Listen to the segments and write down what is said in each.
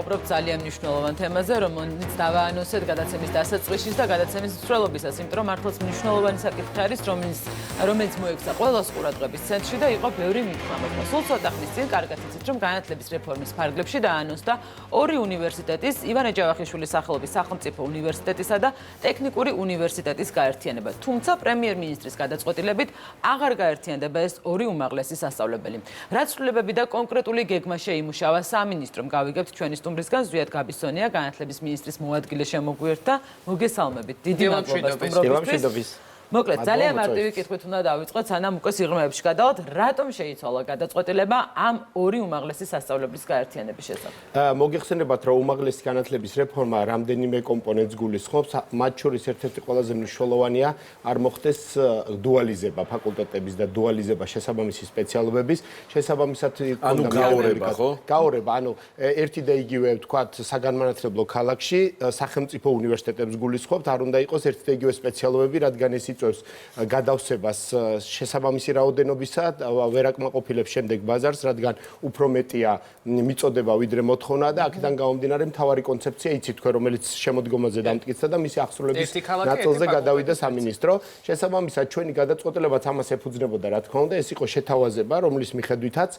ვსაუბრობთ ძალიან მნიშვნელოვან თემაზე, რომელიც დავაანონსეთ გადაცემის დასაწყისში და გადაცემის მსვლელობისას, იმიტომ რომ მართლაც მნიშვნელოვანი საკითხი არის, რომელიც მოექცა ყველას ყურადღების ცენტრში და იყო ბევრი მithmama. სულ ცოტა ხნის წინ კარგად იცით, რომ განათლების რეფორმის ფარგლებში დაანონსდა ორი უნივერსიტეტის, ივანე ჯავახიშვილის სახელობის სახელმწიფო უნივერსიტეტისა და ტექნიკური უნივერსიტეტის გაერთიანება. თუმცა პრემიერ-მინისტრის გადაწყვეტილებით აღარ გაერთიანდება ეს ორი უმაღლესი სასწავლებელი. რაც ცვლილებები და კონკრეტული გეგმა შეიმუშავა სამინისტრომ, გავიგებთ ჩვენი სტუმრისგან ზვიად გაბისონია, განათლების მინისტრის მოადგილე შემოგვიერთდა. მოგესალმებით. დიდი მადლობა სტუმრობისთვის. მოკლედ, ძალიან მარტივი კითხვით უნდა დავიწყოთ, სანამ უკვე სიღრმეებში გადავალთ, რატომ შეიცვალა გადაწყვეტილება ამ ორი უმაღლესი სასწავლებლის გაერთიანების შესახებ? მოგეხსენებათ, რომ უმაღლესი განათლების რეფორმა რამდენიმე კომპონენტს გულისხმობს, მათ შორის ერთ-ერთი ყველაზე მნიშვნელოვანია არ მოხდეს დუალიზება ფაკულტეტების და დუალიზება შესაბამისი სპეციალობების, შესაბამისად გაორება, ხო? გაორება, ერთი და იგივე, ვთქვათ, საგანმანათლებლო ქალაქში სახელმწიფო უნივერსიტეტებს გულისხმობთ, არ უნდა იყოს ერთი და იგივე სპეციალობები, რადგან ეს გადავსებას შესაბამისი რაოდენობისა ვერ აკმაყოფილებს შემდეგ ბაზარს, რადგან უფრო მეტია მიწოდება ვიდრე მოთხოვნა და აქედან გამომდინარე მთავარი კონცეფცია იცით თქვენ, რომელიც შემოდგომაზე დამტკიცდა და მისი აღსრულების ნაწილზე გადავიდა სამინისტრო. შესაბამისად ჩვენი გადაწყვეტილებაც ამას ეფუძნებოდა, რა თქმა უნდა, ეს იყო შეთავაზება, რომლის მიხედვითაც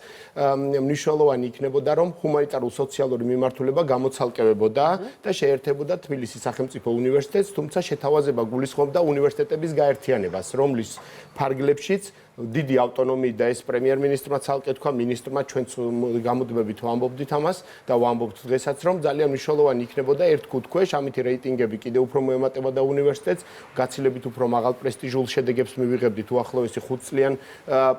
მნიშვნელოვანი იქნებოდა, რომ ჰუმანიტარულ-სოციალური მიმართულება გამოცალკევებოდა და შეერთებოდა თბილისის სახელმწიფო უნივერსიტეტს, თუმცა შეთავაზება გულისხმობდა უნივერსიტეტების გაერთიანებას, რომლის ფარგლებშიც დიდი ავტონომიით და ეს პრემიერ-მინისტრმა ცალკე თქვა, მინისტრმა ჩვენც გამუდმებით ვამბობდით ამას და ვამბობთ დღესაც, რომ ძალიან მნიშვნელოვანი იქნებოდა ერთ კუთხეში, ამითი რეიტინგები კიდევ უფრო მოემატებოდა უნივერსიტეტს, გაცილებით უფრო მაღალ პრესტიჟულ შედეგებს მივიღებდით უახლოესი 5 წლიან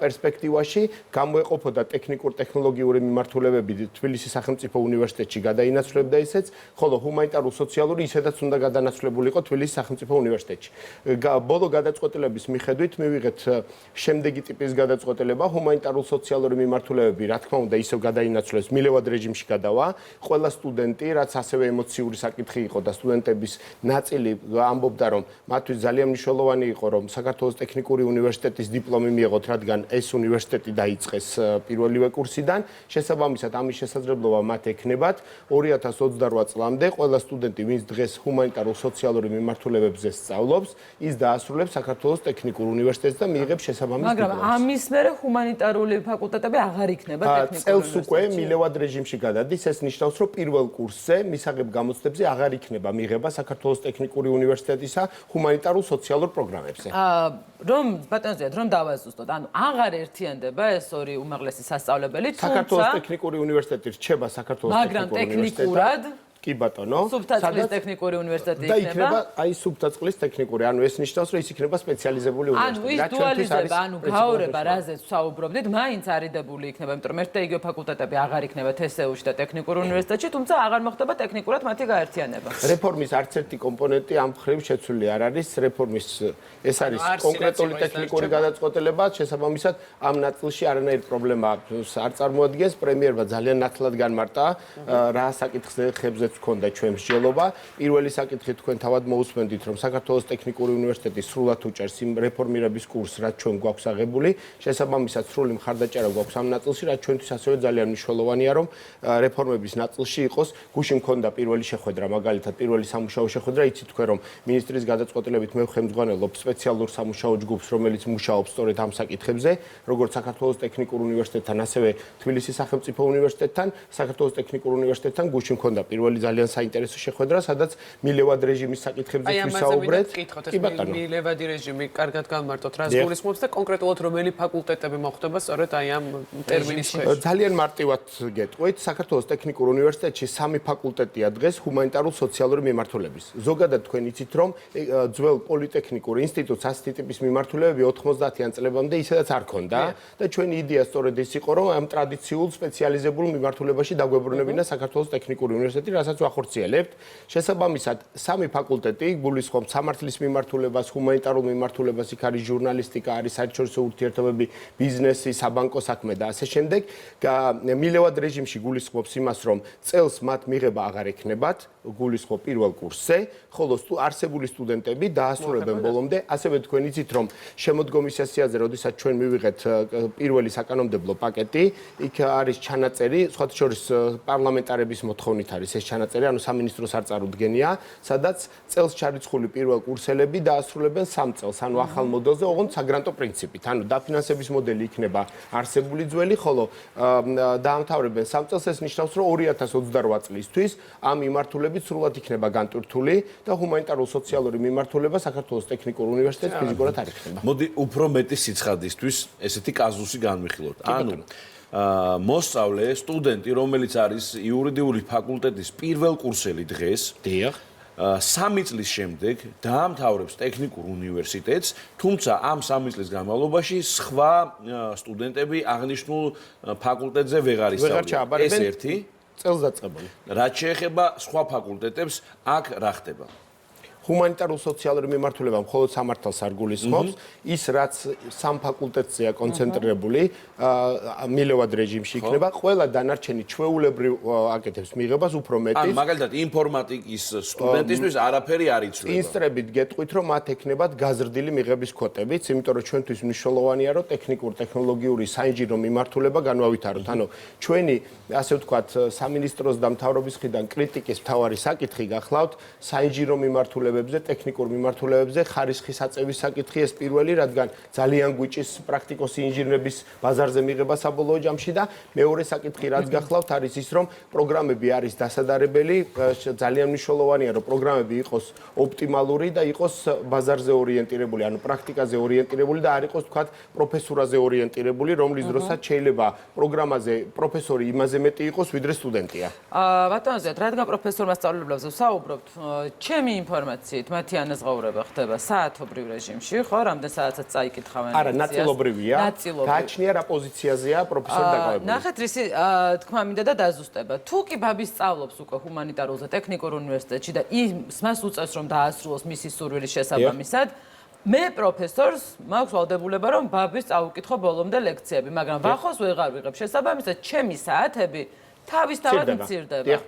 პერსპექტივაში, გამოეყოფოდა ტექნიკურ-ტექნოლოგიური მიმართულებები თბილისის სახელმწიფო უნივერსიტეტში გადაინაცვლებდა ისეც, ხოლო ჰუმანიტარულ-სოციალური ისედაც უნდა გადანაცვლებულიყო თბილისის სახელმწიფო უნივერსიტეტში. ბოლო გადაწყვეტილების მიხედვით მივიღეთ შემდეგი ტიპის გადაწყვეტილება, ჰუმანიტარულ-სოციალური მიმართულებები, რა თქმა უნდა, ისევ გადაინაცვლეს, მილევად რეჟიმში გადავა. ყველა სტუდენტი, რაც ასევე ემოციური საკითხი იყო და სტუდენტების ნაწილი ამბობდა, რომ მათთვის ძალიან მნიშვნელოვანი იყო, რომ საქართველოს ტექნიკური უნივერსიტეტის დიპლომი მიეღოთ, რადგან ეს უნივერსიტეტი დაიწყეს პირველივე კურსიდან. შესაბამისად, ამის შესაძლებლობა მათ ექნებათ 2028 წლამდე ყველა სტუდენტი, ვინც დღეს ჰუმანიტარულ-სოციალური მიმართულებებზე სწავლობს, ის დაასრულებს საქართველოს ტექნიკურ უნივერსიტეტს და მიიღებს შესაბამის მაგრამ ამის მერე ჰუმანიტარული ფაკულტეტები აღარ იქნება ტექნიკურ წელს უკვე მილევად რეჟიმში გადადის, ეს ნიშნავს, რომ პირველ კურსზე მისაღებ გამოცდებზე აღარ იქნება მიღება საქართველოს ტექნიკური უნივერსიტეტისა ჰუმანიტარულ-სოციალურ პროგრამებზე. რომ ბატონო ზიად, რომ დავაზუსტოთ, ანუ აღარ ერთიანდება ეს ორი უმაღლესი სასწავლებელი, საქართველოს ტექნიკური უნივერსიტეტი რჩება საქართველოს ტექნიკური უნივერსიტეტად. კი ბატონო, სუფთაწყლის ტექნიკური უნივერსიტეტი და იქნება აი სუფთაწყლის ტექნიკური, ანუ ეს ნიშნავს, რომ ის იქნება სპეციალიზებული უნივერსიტეტი. ანუ ის დუალიზება, ანუ გაორება, რაზეც ვსაუბრობდით, მაინც არიდებული იქნება, იმიტომ რომ ერთ და იგივე ფაკულტეტები აღარ იქნება თსუ-ში და ტექნიკურ უნივერსიტეტში, თუმცა აღარ მოხდება ტექნიკურად მათი გაერთიანება. რეფორმის არც ერთი კომპონენტი ამ მხრივ შეცვლილი არ არის. რეფორმის ეს არის კონკრეტული ტექნიკური გადაწყვეტილება, შესაბამისად ამ ნაწილში არანაირი პრობლემა არ წარმოადგენს. პრემიერმა ძალიან ნათლად განმარტა რა საკითხზე ხებზე ქონდა ჩვენ მსჯელობა. პირველი საკითხი თქვენ თავად მოусმენდით, რომ საქართველოს ტექნიკური უნივერსიტეტი სრულად უჭერს იმ რეფორმირების კურსს, რაც ჩვენ გვაქვს აღებული. შესაბამისად, სრული მხარდაჭერა გვაქვს ამ ნაწილში, რაც ჩვენთვის ასევე ძალიან მნიშვნელოვანია, რომ რეფორმების ნაწილში იყოს. გუშინ მქონდა პირველი შეხვედრა, მაგალითად, პირველი სამუშაო შეხვედრა, იცით თქვენ, რომ მინისტრის გადაწყვეტილებით მე ვხემძღვანელობ სპეციალურ სამუშაო ჯგუფს, რომელიც მუშაობს სწორედ ამ საკითხებზე, როგორც საქართველოს ტექნიკურ უნივერსიტეტთან, ასევე თბილისის სახელმწიფო უნივერსიტეტთან, საქართველოს ტექნიკურ უნივერსიტეტთან. გუშინ მქონდა პირველი ძალიან საინტერესო შეხვედრა, სადაც მილევად რეჟიმის საკითხებზე ვისაუბრეთ. კი ბატონო. მილევადი რეჟიმი კარგად გამარტოთ, რას გულისხმობს და კონკრეტულად რომელი ფაკულტეტები მოხდება სწორედ აი ამ ტერმინის ქვეშ. ძალიან მარტივად გეტყვით, საქართველოს ტექნიკურ უნივერსიტეტში 3 ფაკულტეტია დღეს ჰუმანიტარულ-სოციალური მიმართულების. ზოგადად თქვენ იცით, რომ ძველ პოლიტექნიკურ ინსტიტუტს ასეთი ტიპის მიმართულებები 90-იან წლებამდე ისედაც არ ქონდა და ჩვენი იდეა სწორედ ის იყო, რომ ამ ტრადიციულ სპეციალიზებულ მიმართულებაში დაგვებრუნებინა საქართველოს ტექნიკური უნივერსიტეტი, რასაც რომელსაც ვახორციელებთ. შესაბამისად, სამი ფაკულტეტი გულისხმობს სამართლის მიმართულებას, ჰუმანიტარულ მიმართულებას, იქ არის ჟურნალისტიკა, არის საერთაშორისო ურთიერთობები, ბიზნესი, საბანკო საქმე და ასე შემდეგ. მილევად რეჟიმში გულისხმობს იმას, რომ წელს მათ მიღება აღარ ექნებათ, გულისხმობ პირველ კურსზე, ხოლო არსებული სტუდენტები დაასრულებენ ბოლომდე. ასევე თქვენ იცით, რომ შემოდგომის სესიაზე, როდესაც ჩვენ მივიღეთ პირველი საკანონმდებლო პაკეტი, იქ არის ჩანაწერი, სხვათა შორის პარლამენტარების მოთხოვნით არის ეს ჩანაწერი, ანუ სამინისტროს არ წარუდგენია, სადაც წელს ჩარიცხული პირველ კურსელები დაასრულებენ 3 წელს, ანუ ახალ მოდელზე, ოღონდ საგრანტო პრინციპით. ანუ დაფინანსების მოდელი იქნება არსებული ძველი, ხოლო დაამთავრებენ 3 წელს, ეს ნიშნავს, რომ 2028 წლისთვის ამ მიმართულებით სრულად იქნება განტვირთული და ჰუმანიტარულ სოციალური მიმართულება საქართველოს ტექნიკურ უნივერსიტეტს ფიზიკურად არ იქნება. მოდი უფრო მეტი სიცხადისთვის ესეთი კაზუსი განვიხილოთ. ანუ მოსწავლე, სტუდენტი, რომელიც არის იურიდიული ფაკულტეტის პირველ კურსელი დღეს, დიახ. 3 წლის შემდეგ დაამთავრებს ტექნიკურ უნივერსიტეტს, თუმცა ამ 3 წლის განმავლობაში სხვა სტუდენტები აღნიშნულ ფაკულტეტზე ვეღარ ისწავლიან. ეს ერთი წელს დაწყებული. რაც შეეხება სხვა ფაკულტეტებს, აქ რა ხდება? ჰუმანიტარულ სოციალური მიმართულება მხოლოდ სამართალს არ გულისხმობს, ის რაც სამ ფაკულტეტზეა კონცენტრირებული, მილევად რეჟიმში იქნება, ყველა დანარჩენი ჩვეულებრივ აკეთებს მიღებას უფრო მეტის. ანუ მაგალითად ინფორმატიკის სტუდენტისთვის არაფერი არ იცვლება. ინსტრებით გეტყვით, რომ მათ ექნებათ გაზრდილი მიღების კვოტებიც, იმიტომ რომ ჩვენთვის მნიშვნელოვანია, რომ ტექნიკურ ტექნოლოგიური საინჟინრო მიმართულება განვავითაროთ. ანუ ჩვენი, ასე ვთქვათ, სამინისტროს და მთავრობის მხრიდან კრიტიკის მთავარი საკითხი გახლავთ საინჟინრო მიმართულება ტექნიკურ მიმართულებებზე ხარისხის აწევის საკითხი ეს პირველი, რადგან ძალიან გვიჭის პრაქტიკოსი ინჟინრების ბაზარზე მიღება საბოლოო ჯამში და მეორე საკითხი რაც გახლავთ არის ის, რომ პროგრამები არის დასადარებელი, ძალიან მნიშვნელოვანია, რომ პროგრამები იყოს ოპტიმალური და იყოს ბაზარზე ორიენტირებული, ანუ პრაქტიკაზე ორიენტირებული და არ იყოს თქვათ პროფესურაზე ორიენტირებული, რომლის დროსაც შეიძლება პროგრამაზე პროფესორი იმაზე მეტი იყოს, ვიდრე სტუდენტია. ბატონო ზეთ, რადგან პროფესორმა სწავლებლებზე ვსაუბრობთ, ჩემი ინფორმაციით მათი ანაზღაურება ხდება საათობრივ რეჟიმში, ხო? რამდენ საათსაც წაიკითხავენ? არა, ნაწილობრივია. გააჩნია რა პოზიციაზეა პროფესორი დაკავებული. ნახეთ, რისი თქმა მინდა და დაზუსტება. თუ კი ბაბი სწავლობს უკვე ჰუმანიტარულზე ტექნიკურ უნივერსიტეტში და მას უწევს რომ დაასრულოს მისი სურვილის შესაბამისად, მე პროფესორს მაქვს ვალდებულება რომ ბაბის წაუკითხო ბოლომდე ლექციები, მაგრამ ვახოს ვეღარ ვიღებ შესაბამისად, ჩემი საათები თავისთავად მცირდება.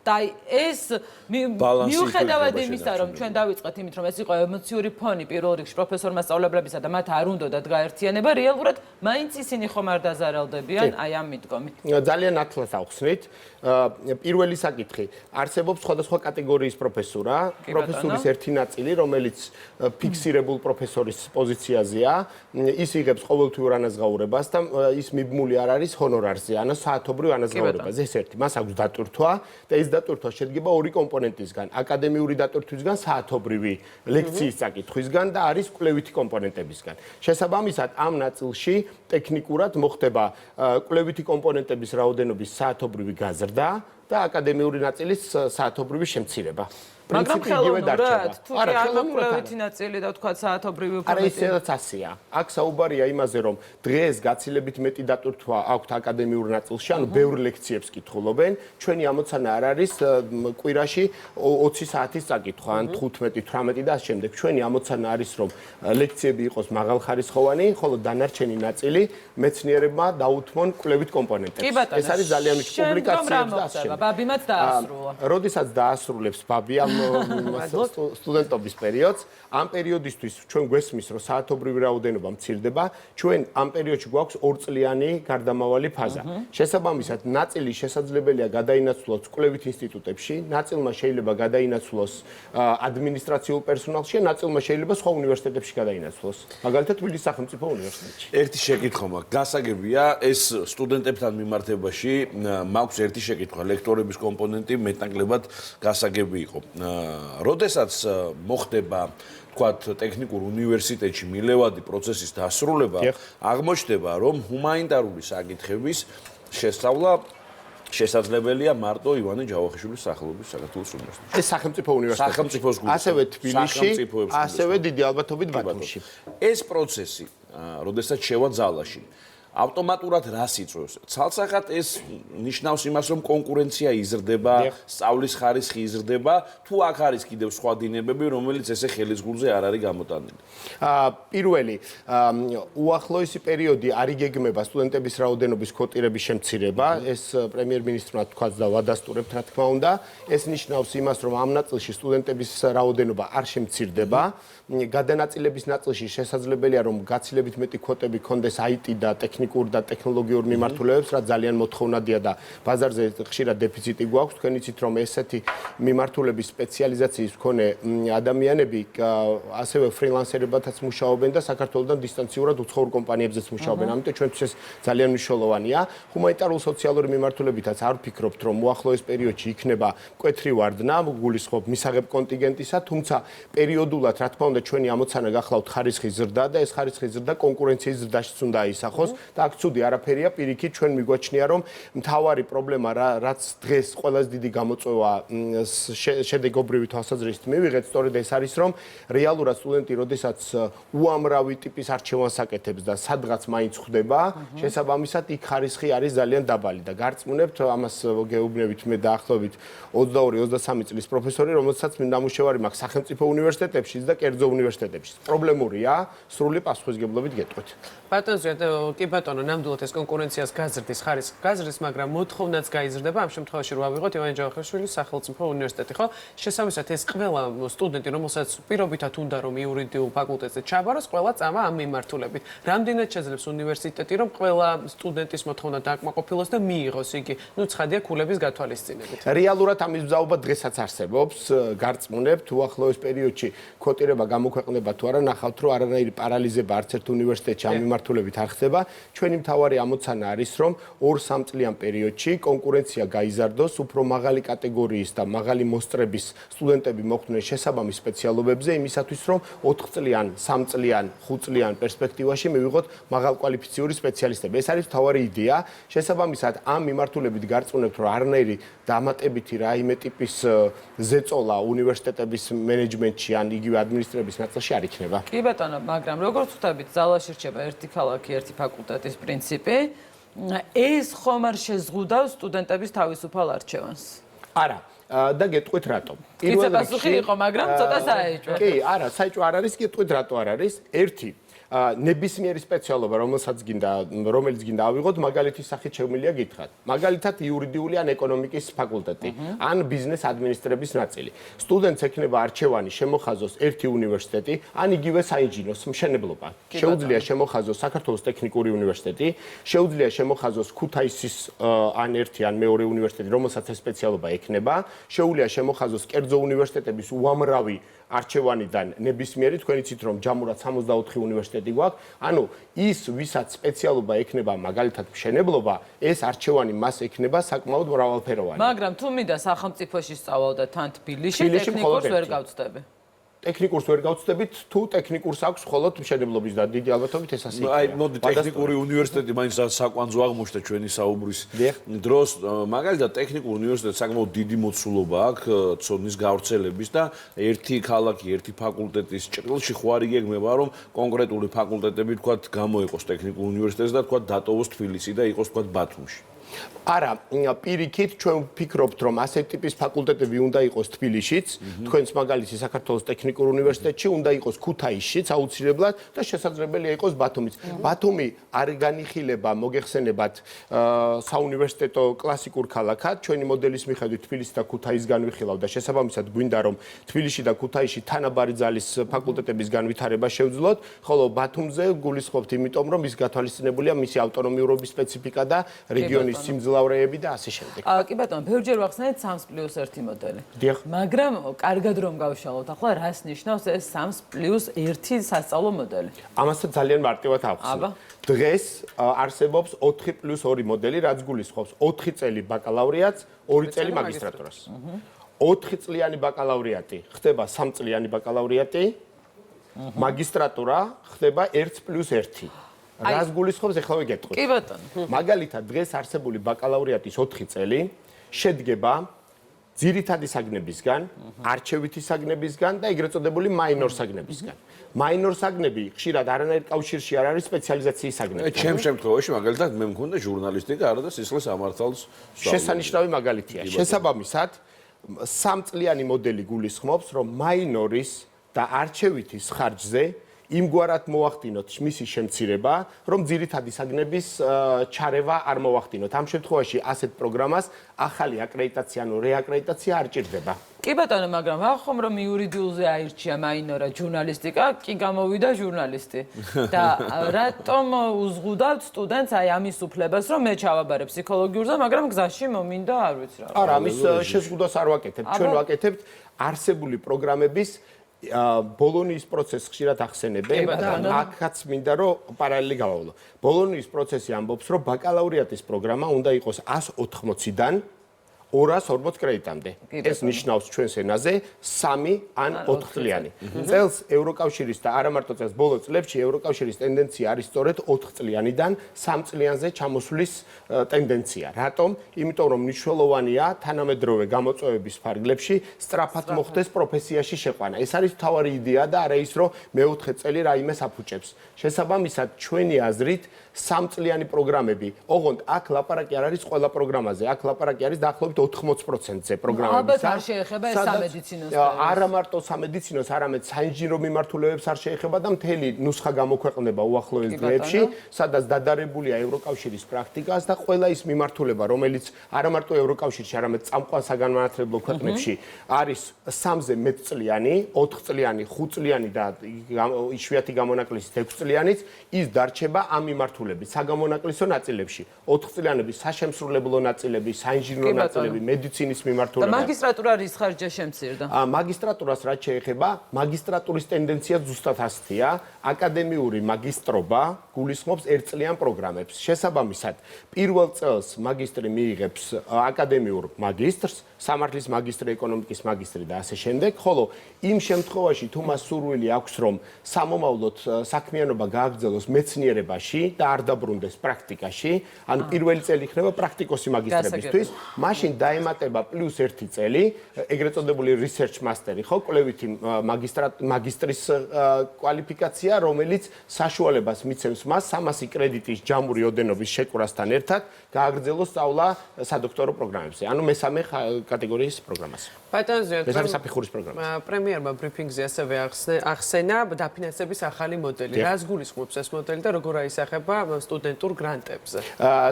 და ეს მიუხედავად იმისა, რომ ჩვენ დავიწყეთ იმით, რომ ეს იყო ემოციური ფონი პირველ რიგში პროფესორმა სწავლებლებისა და მათ არ უნდათ გაერთიანება, რეალურად მაინც ისინი ხომ არ დაზარალდებიან აი ამ მიდგომით. ძალიან ათლას ავხსნით. პირველი საკითხი, არსებობს სხვადასხვა კატეგორიის პროფესურა, პროფესურის ერთი ნაწილი, რომელიც ფიქსირებულ პროფესორის პოზიციაზეა, ის იღებს ყოველთვიურ ანაზღაურებას და ის მიბმული არ არის ჰონორარზე, ანუ საათობრივ ანაზღაურებაზე. ეს ერთი, მას აქვს დატვირთვა და ეს დატვირთვა შედგება ორი კომპონენტისგან, აკადემიური დატვირთვისგან, საათობრივი ლექციის წაკითხვისგან და არის კვლევითი კომპონენტებისგან. შესაბამისად, ამ ნაწილში ტექნიკურად მოხდება კვლევითი კომპონენტების რაოდენობის საათობრივი გაზრდა და აკადემიური ნაწილის საათობრივი შემცირება. მაგრამ ხელოვნურად, თუ კი არ მოკვლევითი ნაწილი და თქვა საათობრივი უფრო არა, ისედაც ასეა. აქ საუბარია იმაზე, რომ დღეს გაცილებით მეტი დატვირთვა აქვთ აკადემიურ ნაწილში, ანუ ბევრ ლექციებს კითხულობენ. ჩვენი ამოცანა არ არის კვირაში 20 საათის წაკითხვა, ან 15, 18 და ამ შემდეგ. ჩვენი ამოცანა არის, რომ ლექციები იყოს მაღალხარისხოვანი, ხოლო დანარჩენი ნაწილი მეცნიერებმა დაუთმონ კვლევით კომპონენტებს. ეს არის ძალიან მნიშვნელოვანი პუბლიკაციები და ასე შემდეგ. ბაბი მათ დაასრულა. როდესაც დაასრულებს ბაბი ამ სტუდენტობის პერიოდს, ამ პერიოდისთვის ჩვენ გვესმის, რომ საათობრივი რაოდენობა მცირდება, ჩვენ ამ პერიოდში გვაქვს 2 წლიანი გარდამავალი ფაზა. შესაბამისად, ნაწილი შესაძლებელია გადაინაცვლოს კვლევით ინსტიტუტებში, ნაწილმა შეიძლება გადაინაცვლოს ადმინისტრაციულ პერსონალში, ნაწილმა შეიძლება სხვა უნივერსიტეტებში გადაინაცვლოს. მაგალითად, თბილისის სახელმწიფო უნივერსიტეტში. ერთი შეკითხვა მაქვს. გასაგებია, ეს სტუდენტებთან მიმართებაში მაქვს ერთი შეკითხვა, ლექტორების კომპონენტი მეტნაკლებად გასაგები იყო. როდესაც მოხდება თქვათ ტექნიკურ უნივერსიტეტში მილევადი პროცესის დასრულება, აღმოჩნდება, რომ ჰუმანიტარული საკითხების შესწავლა შესაძლებელია მარტო ივანე ჯავახიშვილის სახელობის საქართველოს უნივერსიტეტში. ეს სახელმწიფო უნივერსიტეტი. სახელმწიფოს გულში. ასევე თბილისში, ასევე დიდი ალბათობით ბათუმში. ეს პროცესი, როდესაც შევა ძალაში, ავტომატურად რას იწვევს? ცალსახად ეს ნიშნავს იმას, რომ კონკურენცია იზრდება, სწავლის ხარისხი იზრდება, თუ აქ არის კიდევ სხვა დინებები, რომელიც ესე ხელის გულზე არ არის გამოტანილი. პირველი, უახლოესი პერიოდი არ იგეგმება სტუდენტების რაოდენობის კვოტირების შემცირება, ეს პრემიერ-მინისტრმა თქვა და ვადასტურებთ, რა თქმა უნდა. ეს ნიშნავს იმას, რომ ამ ნაწილში სტუდენტების რაოდენობა არ შემცირდება. გადანაწილების ნაწილში შესაძლებელია, რომ გაცილებით მეტი კვოტები ქონდეს IT და ტექნიკურ და ტექნოლოგიურ მიმართულებებს, რაც ძალიან მოთხოვნადია და ბაზარზე ხშირად დეფიციტი გვაქვს. თქვენ იცით, რომ ესეთი მიმართულების სპეციალიზაციის მქონე ადამიანები ასევე ფრილანსერებათაც მუშაობენ და საქართველოსთან დისტანციურად უცხოურ კომპანიებზეც მუშაობენ. ამიტომ ჩვენთვის ეს ძალიან მნიშვნელოვანია. ჰუმანიტარულ სოციალური მიმართულებითაც არ ვფიქრობთ, რომ უახლოეს პერიოდში იქნება მკვეთრი ვარდნა, გულისხმობ მისაღებ კონტინგენტისა, თუმცა პერიოდულად, რა თქმა უნდა, ჩვენი ამოცანა გახლავთ ხარისხის ზრდა და ეს ხარისხის ზრდა კონკურენციის ზრდაშიც უნდა აისახოს და აქ ცუდი არაფერია, პირიქით ჩვენ მიგვაჩნია, რომ მთავარი პრობლემა რაც დღეს ყველაზე დიდი გამოწვევა შედეგობრივი თვალსაზრისით მივიღეთ, სწორედ ეს არის, რომ რეალურად სტუდენტი, როდესაც უამრავი ტიპის არჩევანს აკეთებს და სადღაც მაინც ხვდება, შესაბამისად იქ ხარისხი არის ძალიან დაბალი და გარწმუნებთ, ამას გეუბნებით მე დაახლოებით 22-23 წლის პროფესორი, რომელსაც ნამუშევარი მაქვს სახელმწიფო უნივერსიტეტებშიც და კერძო უნივერსიტეტებში. პრობლემურია, სრული პასუხისგებლობით გეტყვით. კი ბატონო, ნამდვილად ეს კონკურენციას გაზრდის, ხარისხს გაზრდის, მაგრამ მოთხოვნაც გაიზრდება. ამ შემთხვევაში რო ავიღოთ ივანე ჯავახიშვილის სახელმწიფო უნივერსიტეტი, ხო? შესაბამისად ეს ყველა სტუდენტი, რომელსაც პირობითად უნდა რომ იურიდიულ ფაკულტეტზე ჩაბაროს, ყველა წავა ამ მიმართულებით. რამდენად შეძლებს უნივერსიტეტი, რომ ყველა სტუდენტის მოთხოვნა დააკმაყოფილოს და მიიღოს იგი, ცხადია ქულების გათვალისწინებით. რეალურად ამის ბრძაობა დღესაც არსებობს, გარწმუნებთ, უახლოეს პერიოდში კვოტირება გამოქვეყნება თუ არა, ნახავთ, რომ არანაირი პარალიზება არც ერთ უნივერსიტეტში ამ მიმართულებით არ ხდება. ჩვენი მთავარი ამოცანა არის, რომ 2-3 წლიან პერიოდში კონკურენცია გაიზარდოს, უფრო მაღალი კატეგორიის და მაღალი მოსწრების სტუდენტები მოხვდნენ შესაბამის სპეციალობებზე, იმისათვის, რომ 4 წლიან, 3 წლიან, 5 წლიან პერსპექტივაში მივიღოთ მაღალკვალიფიციური სპეციალისტები. ეს არის მთავარი იდეა. შესაბამისად, ამ მიმართულებით გარწმუნებთ, რომ არანაირი დამატებითი რაიმე ტიპის ზეწოლა უნივერსიტეტების მენეჯმენტში ან იგივე ადმინისტრების ნაწილში არ იქნება. კი ბატონო, მაგრამ როგორც ხვდებით, ძალაში რჩება ერთი ქალაქი, ერთი ფაკულტეტის პრინციპი. ეს ხომ არ შეზღუდავს სტუდენტების თავისუფალ არჩევანს? არა. და გეტყვით რატომ? პირველ რიგში იყო, მაგრამ ცოტა საეჭვო. კი, არა, საეჭვო არ არის, გეტყვით რატო არ არის? ერთი ნებისმიერი სპეციალობა, რომელიც გინდა ავიღოთ, მაგალითის სახით შეგვიძლია გითხრათ. მაგალითად, იურიდიული ან ეკონომიკის ფაკულტეტი, ან ბიზნეს ადმინისტრების ნაწილი. სტუდენტს ექნება არჩევანი შემოხაზოს ერთი უნივერსიტეტი, ან იგივე საინჟინოს მშენებლობა. შეუძლია შემოხაზოს საქართველოს ტექნიკური უნივერსიტეტი, შეუძლია შემოხაზოს ქუთაისის ან ერთი ან მეორე უნივერსიტეტი, რომელსაც ეს სპეციალობა ექნება, შეუძლია შემოხაზოს კერძო უნივერსიტეტების უამრავი არჩევანიდან ნებისმიერი, თქვენ იცით, რომ ჯამურად 64 უნივერსიტეტი გვაქვს, ანუ ის, ვისაც სპეციალობა ექნება, მაგალითად მშენებლობა, ეს არჩევანი მას ექნება საკმაოდ მრავალფეროვანი. მაგრამ თუ მინდა სახელმწიფოში სწავლო და თან თბილისში ტექნიკურს ვერ გავწდები. ტექნიკურს ვერ გავწდებით, თუ ტექნიკურს აქვს მხოლოდ მშენებლობის და დიდი ალბათობით ეს ასე იქნება. აი, მოდი ტექნიკური უნივერსიტეტი მაინც საკვანძო აღმოჩნდა ჩვენი საუბრის დროს. მაგალითად, ტექნიკურ უნივერსიტეტს საკმაოდ დიდი მოცულობა აქვს ცოდნის გავრცელების და ერთი ქალაქი, ერთი ფაკულტეტის ჭრილში ხო არ იგეგმება, რომ კონკრეტული ფაკულტეტები თქვათ გამოიყოს ტექნიკურ უნივერსიტეტს და თქვათ დატოვოს თბილისი და იყოს თქვათ ბათუმში. არა, პირიქით ჩვენ ვფიქრობთ, რომ ასეთი ტიპის ფაკულტეტები უნდა იყოს თბილისშიც, თქვენს მაგალითი საქართველოს ტექნიკურ უნივერსიტეტში, უნდა იყოს ქუთაისშიც აუცილებლად და შესაძლებელია იყოს ბათუმიც. ბათუმი არ განიხილება მოგეხსენებათ საუნივერსიტეტო კლასიკურ ქალაქად, ჩვენი მოდელის მიხედვით თბილისი და ქუთაისი განვიხილავ და შესაბამისად გვინდა რომ თბილისში და ქუთაისში თანაბარი ძალის ფაკულტეტების განვითარება შევძლოთ, ხოლო ბათუმზე გულისხმობთ იმიტომ, რომ ის გათვალისწინებულია მისი ავტონომიურობის სპეციფიკა და რეგიონის სიმძლავრეები და ასე შემდეგ. კი ბატონო, ბევრჯერ ვახსენეთ 3+1 მოდელი. დიახ. მაგრამ კარგად რომ გავშალოთ, ახლა რას ნიშნავს ეს 3+1 სასწავლო მოდელი? ამასაც ძალიან მარტივად ავხსნით. დღეს არსებობს 4+2 მოდელი, რაც გულისხმობს 4 წელი ბაკალავრიატს, 2 წელი მაგისტრატურას. 4 წლიანი ბაკალავრიატი ხდება 3 წლიანი ბაკალავრიატი, მაგისტრატურა ხდება 1+1. რას გულისხმობს ეხლა ვიგეტყვით. კი ბატონო. მაგალითად დღეს არსებული ბაკალავრიატის 4 წელი შედგება ძირითადი საგნებისგან, არჩევითი საგნებისგან და ეგრეთ წოდებული მაინორ საგნებისგან. მაინორ საგნები ხშირად არანაირ კავშირში არ არის სპეციალიზაციის საგნებთან. ჩემ შემთხვევაში მაგალითად მე მქონდა ჟურნალისტიკა, არა და სისხლის სამართალს შესანიშნავი მაგალითია. შესაბამისად, 3 წლიანი მოდელი გულისხმობს, რომ მაინორის და არჩევითის ხარჯზე იმგვარად მოახდინოთ მისი შემცირება, რომ ძირითადი საგნების ჩარევა არ მოახდინოთ. ამ შემთხვევაში ასეთ პროგრამას ახალი აკრედიტაცია, ანუ რეაკრედიტაცია არ ჭირდება. კი ბატონო, მაგრამ ახომ რომ იურიდიულზე აირჩია მაინორად ჟურნალისტიკა, კი გამოვიდა ჟურნალისტი. და რატომ უზღუდავთ სტუდენტს აი ამის უფლებას, რომ მე ჩავაბარე ფსიქოლოგიურზე, მაგრამ გზაში მომინდა არ ვიცი რა. არა, ამის შეზღუდვას არ ვაკეთებთ. ჩვენ ვაკეთებთ არსებული პროგრამების ბოლონიის პროცესს ხშირად ახსენებენ და აქაც მინდა რომ პარალელი გავავლო. ბოლონიის პროცესი ამბობს, რომ ბაკალავრიატის პროგრამა უნდა იყოს 180-დან 240 კრედიტამდე. ეს ნიშნავს ჩვენს ენაზე 3 ან 4 წლიანი. წელს ევროკავშირის და არა მარტო წელს, ბოლო წლებში ევროკავშირის ტენდენცია არის სწორედ 4 წლიანიდან 3 წლიანზე ჩამოსვლის ტენდენცია. რატომ? იმიტომ რომ მნიშვნელოვანია თანამედროვე გამოწვევების ფარგლებში სწრაფად მოხდეს პროფესიაში შეყვანა. ეს არის მთავარი იდეა და არა ის, რომ მე-4 წელი რაიმეს აფუჭებს. შესაბამისად, ჩვენი აზრით 3 წლიანი პროგრამები, ოღონდ აქ ლაპარაკი არ არის ყველა პროგრამაზე, აქ ლაპარაკი არის დაახლოებით 80%-ზე პროგრამებისა. ალბათ არ შეეხება ეს სამედიცინოს. არა მარტო სამედიცინოს, არამედ საინჟინრო მიმართულებებს არ შეეხება და მთელი ნუსხა გამოქვეყნდება უახლოეს დღეებში, სადაც დადარებულია ევროკავშირის პრაქტიკას და ყველა ის მიმართულება, რომელიც არა მარტო ევროკავშირში, არამედ წამყვან საგანმანათლებლო ქვეყნებში არის 3-ზე მეტ წლიანი, 4 წლიანი, 5 წლიანი და იშვიათი გამონაკლისით 6 წლიანიც, ის დარჩება ამ მიმართულებით. საგამონაკლისო ნაწილებში 4 წლიანების საშემსრულებლო ნაწილები, საინჟინრო ნაწილები, მედიცინის მიმართულება. და მაგისტრატურა რის ხარჯზე შემცირდა? მაგისტრატურას რაც შეეხება, მაგისტრატურის ტენდენცია ზუსტად ასეთია. აკადემიური მაგისტრობა გულისხმობს 1 წლიან პროგრამებს. შესაბამისად, პირველ წელს მაგისტრი მიიღებს აკადემიურ მაგისტრს, სამართლის მაგისტრი, ეკონომიკის მაგისტრი და ასე შემდეგ, ხოლო იმ შემთხვევაში თუ მას სურვილი აქვს, რომ სამომავლოდ საქმიანობა გააგრძელოს მეცნიერებაში და არ დაბრუნდეს პრაქტიკაში, ან პირველი წელი იქნება პრაქტიკოსი მაგისტრებისთვის, მაშინ დაემატება პლუს 1 წელი, ეგრეთ წოდებული research master-ი, ხო, კვლევითი მაგისტრის კვალიფიკაცია, რომელიც საშუალებას მიცემს მას 300 კრედიტის ჯამური ოდენობის შეკვრასთან ერთად გააგრძელოს სწავლა სადოქტორო პროგრამებზე, ანუ მესამე კატეგორიის პროგრამას. ბატონ ზიად, მესამე საფეხურის პროგრამას. პრემიერმა ბრიფინგზე ასევე ახსენა დაფინანსების ახალი მოდელი. რას გულისხმობს ეს მოდელი და როგორ აისახება სტუდენტურ გრანტებზე?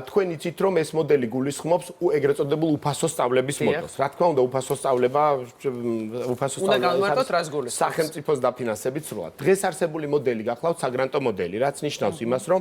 თქვენ იცით, რომ ეს მოდელი გულისხმობს ეგრეთ წოდებულ უფასო სწავლების მოდელს. რა თქმა უნდა, უფასო სწავლება უნდა გავმარტოთ რას გულისხმობს? სახელმწიფოს დაფინანსებით სრულად. დღეს არსებული მოდელი გახლავთ საგრანტო მოდელი, რაც ნიშნავს იმას, რომ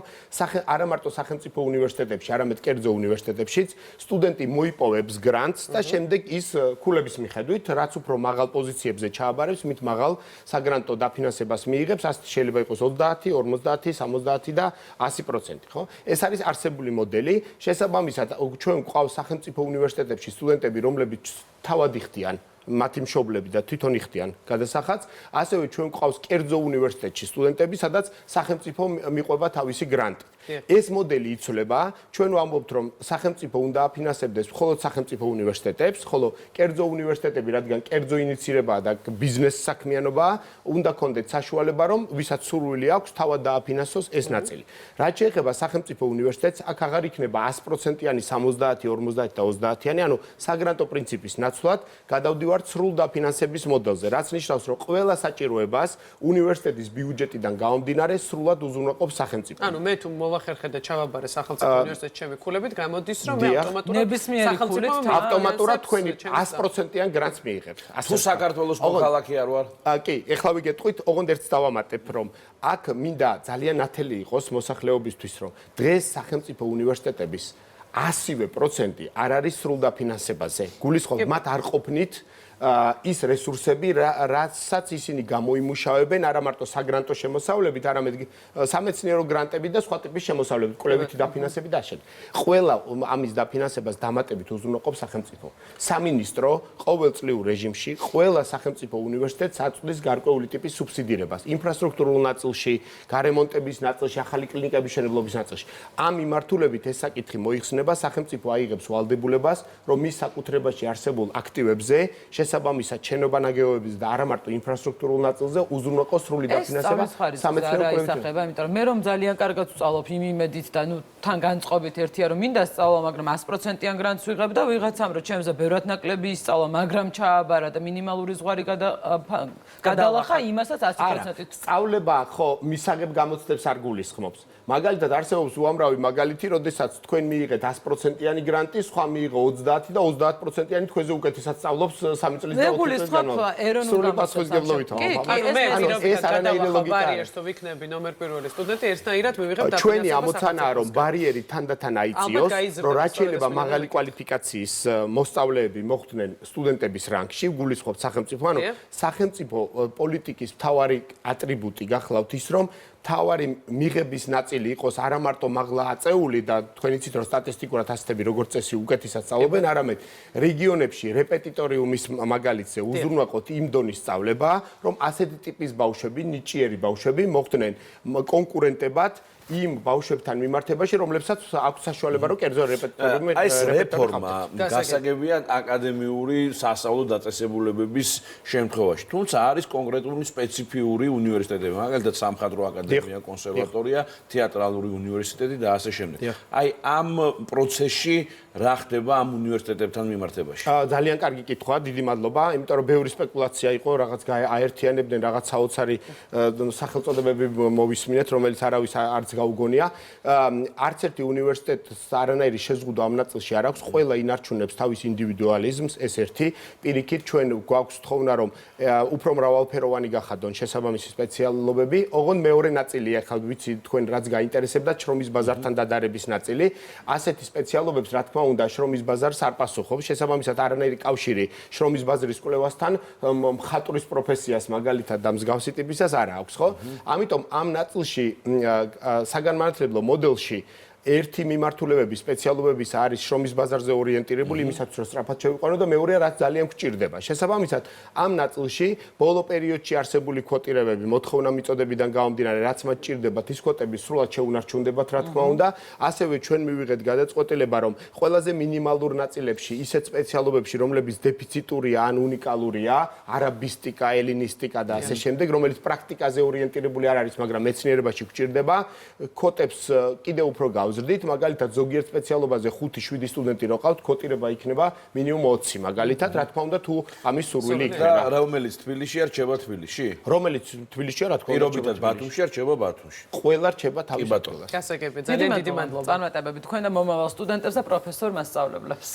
არა მარტო სახელმწიფო უნივერსიტეტებში, არამედ კერძო უნივერსიტეტებშიც სტუდენტი მოიპოვებს გრანტს და შემდეგ ის ქულების მიხედვით, რაც უფრო მაღალ პოზიციებზე ჩააბარებს, მით მაღალ საგრანტო დაფინანსებას მიიღებს, ასე შეიძლება იყოს 30, 50, 70 და 100%, ხო? ეს არის არსებული მოდელი. შესაბამისად, ჩვენ გვყავს სახელმწიფო უნივერსიტეტებში სტუდენტები, რომლებიც თავად იხდიან მათი მშობლები და თვითონ იხდიან გადასახადს, ასევე ჩვენ გვყავს კერძო უნივერსიტეტში სტუდენტები, სადაც სახელმწიფო მიყვება თავისი გრანტი. ეს მოდელი იცვლება, ჩვენ ვამბობთ, რომ სახელმწიფო უნდა აფინანსებდეს მხოლოდ სახელმწიფო უნივერსიტეტებს, ხოლო კერძო უნივერსიტეტები, რადგან კერძო ინიცირებაა და ბიზნეს საქმიანობაა, უნდა კონდეთ საშუალება, რომ ვისაც სურვილი აქვს, თავად დააფინანსოს ეს ნაწილი. რაც შეეხება სახელმწიფო უნივერსიტეტს, აქ აღარ იქნება 100%-იანი 70, 50 და 30-იანი, ანუ საგრანტო პრინციპის ნაცვლად გადავდივართ სრულ დაფინანსების მოდელზე, რაც ნიშნავს, რომ ყველა საჭიროებას უნივერსიტეტის ბიუჯეტიდან გამომდინარე სრულად უზრუნველყოფს სახელმწიფო. ანუ მე თუ მოვახერხე და ჩავაბარე სახელმწიფო უნივერსიტეტში ჩემი ქულებით, გამოდის რომ მე ავტომატურად თქვენი 100%-იან გრანტს მიიღებთ. თუ საქართველოს მოქალაქე არ ვარ? კი, ეხლა ვიგეთყვით, ოღონდ ერთს დავამატებ, რომ აქ მინდა ძალიან ნათელი იყოს მოსახლეობისთვის, რომ დღეს სახელმწიფო უნივერსიტეტების 100% არ არის სრულ დაფინანსებაზე. გულისხმობ, მათ არ ყოფნით ის რესურსები, რასაც ისინი გამოიმუშავებენ, არა მარტო საგრანტო შემოსავლებით, არამედ სამეცნიერო გრანტებით და სხვა ტიპის შემოსავლებით, კვლევითი დაფინანსებით და ასე. ყველა ამის დაფინანსებას დამატებით უზრუნველყოფს სახელმწიფო. სამინისტრო ყოველწლიურ რეჟიმში ყველა სახელმწიფო უნივერსიტეტს აწვდის გარკვეული ტიპის სუბსიდირებას, ინფრასტრუქტურულ ნაწილში, გარემონტების ნაწილში, ახალი კლინიკების მშენებლობის ნაწილში. ამ მიმართულებით ეს საკითხი მოიხსნება, სახელმწიფო აიღებს ვალდებულებას, რომ მის საკუთრებაში არსებულ აქტივებზე, შესაბამისად შენობანაგებობების და არა მარტო ინფრასტრუქტურულ ნაწილზე უზრუნველყოს სრული დაფინანსება სამეცნიერო კვლევით. იმიტომ რომ მე რომ ძალიან კარგად ვსწავლობ იმ იმედით და ნუ თან განწყობით ერთია რომ მინდა სწავლა, მაგრამ 100%-იან გრანტს ვიღებ და ვიღაცამ რომ ჩემზე ბევრად ნაკლები ისწავლა, მაგრამ ჩააბარა და მინიმალური ზღვარი გადალახა იმასაც 100%-ით. სწავლება ხო მისაღებ გამოცდებს არ გულისხმობს. მაგალითად არსებობს უამრავი მაგალითი, როდესაც თქვენ მიიღეთ 100%-იანი გრანტი, სხვა მიიღო 30 და 30%-იანი თქვენზე უკეთესად სწავლობს 3 წლის და 4 წლის განმავლობაში. სრული პასუხისმგებლობითაა. ეს არანაირი ლოგიკა არის. თუ ვიქნები ნომერ პირველი სტუდენტი, ერთნაირად მივიღებ დაფინანსებას. ჩვენი ამოცანაა, რომ ბარიერი თანდათან აიწიოს, რომ რაც შეიძლება მაღალი კვალიფიკაციის მოსწავლეები მოხვდნენ სტუდენტების რანგში, გულისხმობთ სახელმწიფო, ანუ სახელმწიფო პოლიტიკის მთავარი ატრიბუტი გახლავთ ის, რომ თავარი მიღების ნაწილი იყოს არა მარტო მაღლა აწეული და თქვენ იცით რომ სტატისტიკურად ასეთები როგორც წესი უკეთესად სწავლობენ, არამედ რეგიონებში რეპეტიტორიუმის მაგალითზე უზრუნველყოთ იმ დონის სწავლება, რომ ასეთი ტიპის ბავშვები, ნიჭიერი ბავშვები მოხვდნენ კონკურენტებად იმ ბავშვებთან მიმართებაში, რომლებსაც აქვს საშუალება რომ კერძო რეპეტიტორიუმი ეს რეფორმა გასაგებია აკადემიური სასწავლო დაწესებულებების შემთხვევაში. თუმცა არის კონკრეტული სპეციფიური უნივერსიტეტები, მაგალითად სამხატვრო აკადემია, კონსერვატორია, თეატრალური უნივერსიტეტი და ასე შემდეგ. აი ამ პროცესში რა ხდება ამ უნივერსიტეტებთან მიმართებაში? ძალიან კარგი კითხვაა, დიდი მადლობა, იმიტომ რომ ბევრი სპეკულაცია იყო, რაღაც აერთიანებდნენ რაღაც საოცარი სახელწოდებები მოვისმინეთ, რომელიც არავის არც გაუგონია. არც ერთი უნივერსიტეტს არანაირი შეზღუდვა ამ ნაწილში არ აქვს. ყველა ინარჩუნებს თავის ინდივიდუალიზმს, ეს ერთი. პირიქით, ჩვენ გვაქვს თხოვნა, რომ უფრო მრავალფეროვანი გახადონ შესაბამისი სპეციალობები. ოღონდ მეორე ნაწილია, ახლა ვიცი თქვენ რაც გაინტერესებდათ, შრომის ბაზართან დადარების ნაწილი. ასეთი სპეციალობებს, რა თქმა უნდა, შრომის ბაზარს არ პასუხობს. შესაბამისად, არანაირი კავშირი შრომის ბაზრის კვლევასთან მხატვრის პროფესიას მაგალითად და მსგავსი ტიპისას არ აქვს, ხო? ამიტომ ამ ნაწილში საგანმანათლებლო მოდელში ერთი მიმართულებები სპეციალობების არის შრომის ბაზარზე ორიენტირებული, იმისათვის რომ სწრაფად შევიყვანო და მეორეა რაც ძალიან გვჭირდება. შესაბამისად, ამ ნაწილში ბოლო პერიოდში არსებული კვოტირებები, მოთხოვნა მიწოდებიდან გამომდინარე, რაც მათ ჭირდებათ, ის კვოტები სრულად შეუნარჩუნდებათ, რა თქმა უნდა. ასევე ჩვენ მივიღეთ გადაწყვეტილება, რომ ყველაზე მინიმალურ ნაწილებში ისეთ სპეციალობებში, რომლებიც დეფიციტურია ან უნიკალურია, არაბისტიკა, ელინისტიკა და ასე შემდეგ, რომელიც პრაქტიკაზე ორიენტირებული არ არის, მაგრამ მეცნიერებაში გვჭირდება, კვოტებს კიდევ უფრო ზრდით, მაგალითად ზოგიერთ სპეციალობაზე 5-7 სტუდენტი რო ყავთ, კვოტირება იქნება მინიმუმ 20, მაგალითად, რა თქმა უნდა, თუ ამის სურვილი იქნება. და რომელიც თბილისში რჩება თბილისში? რომელიც თბილისშია, რა თქმა უნდა, პირობითად ბათუმში რჩება ბათუმში. ყველა რჩება თავის გასაგები, ძალიან დიდი მადლობა. წარმატებები თქვენ და მომავალ სტუდენტებს და პროფესორ მასწავლებლებს.